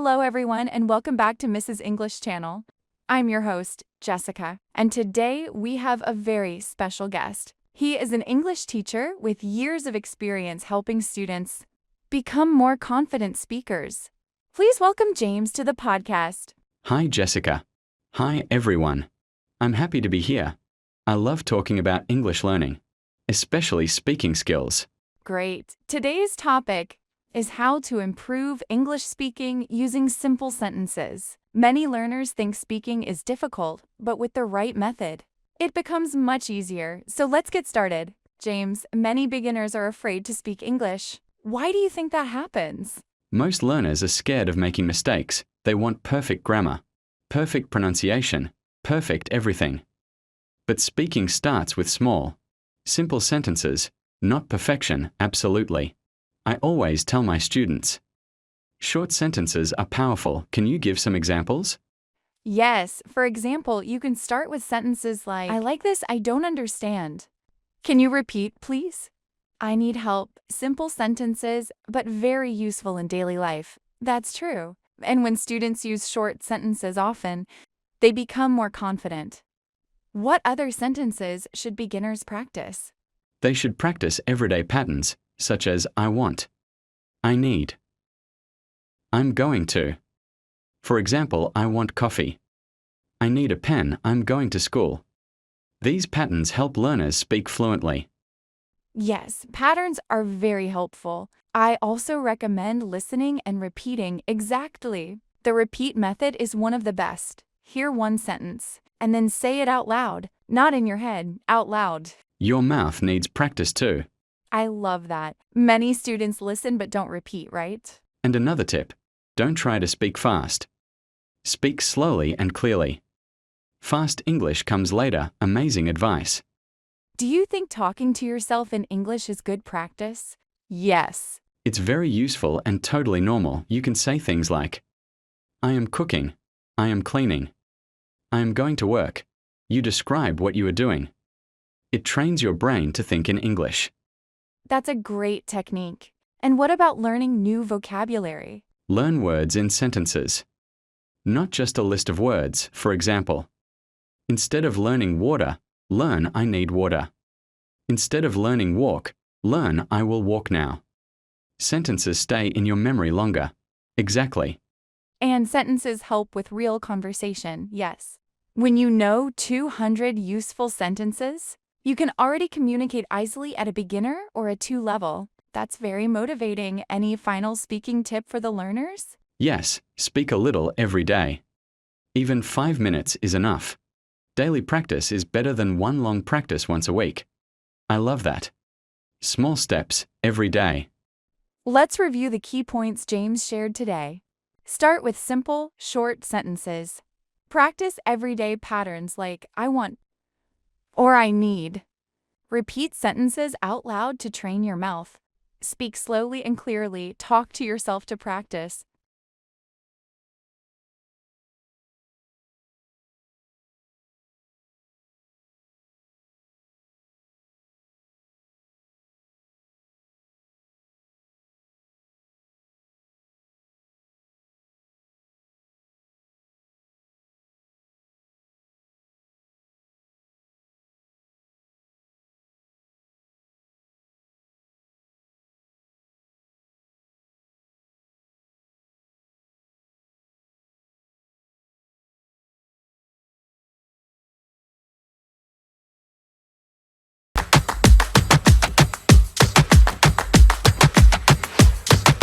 Hello everyone and welcome back to Mrs. English channel. I'm your host, Jessica, and today we have a very special guest. He is an English teacher with years of experience helping students become more confident speakers. Please welcome James to the podcast. Hi, Jessica. Hi, everyone. I'm happy to be here. I love talking about English learning, especially speaking skills. Great. Today's topic is how to improve English speaking using simple sentences. Many learners think speaking is difficult, but with the right method, it becomes much easier. So let's get started. James, many beginners are afraid to speak English. Why do you think that happens? Most learners are scared of making mistakes. They want perfect grammar, perfect pronunciation, perfect everything. But speaking starts with small, simple sentences, not perfection, absolutely. I always tell my students, short sentences are powerful. Can you give some examples? Yes, for example, you can start with sentences like, I like this, I don't understand. Can you repeat, please? I need help. Simple sentences, but very useful in daily life. That's true. And when students use short sentences often, they become more confident. What other sentences should beginners practice? They should practice everyday patterns, such as I want, I need, I'm going to. For example, I want coffee. I need a pen, I'm going to school. These patterns help learners speak fluently. Yes, patterns are very helpful. I also recommend listening and repeating exactly. The repeat method is one of the best. Hear one sentence, and then say it out loud, not in your head, out loud. Your mouth needs practice too. I love that. Many students listen but don't repeat, right? And another tip, don't try to speak fast. Speak slowly and clearly. Fast English comes later. Amazing advice. Do you think talking to yourself in English is good practice? Yes. It's very useful and totally normal. You can say things like, I am cooking, I am cleaning, I am going to work. You describe what you are doing. It trains your brain to think in English. That's a great technique. And what about learning new vocabulary? Learn words in sentences. Not just a list of words. For example, instead of learning water, learn I need water. Instead of learning walk, learn I will walk now. Sentences stay in your memory longer. Exactly. And sentences help with real conversation, yes. When you know 200 useful sentences, you can already communicate easily at a beginner or a 2 level. That's very motivating. Any final speaking tip for the learners? Yes, speak a little every day. Even 5 minutes is enough. Daily practice is better than one long practice once a week. I love that. Small steps every day. Let's review the key points James shared today. Start with simple, short sentences. Practice everyday patterns like I want or I need. Repeat sentences out loud to train your mouth. Speak slowly and clearly. Talk to yourself to practice.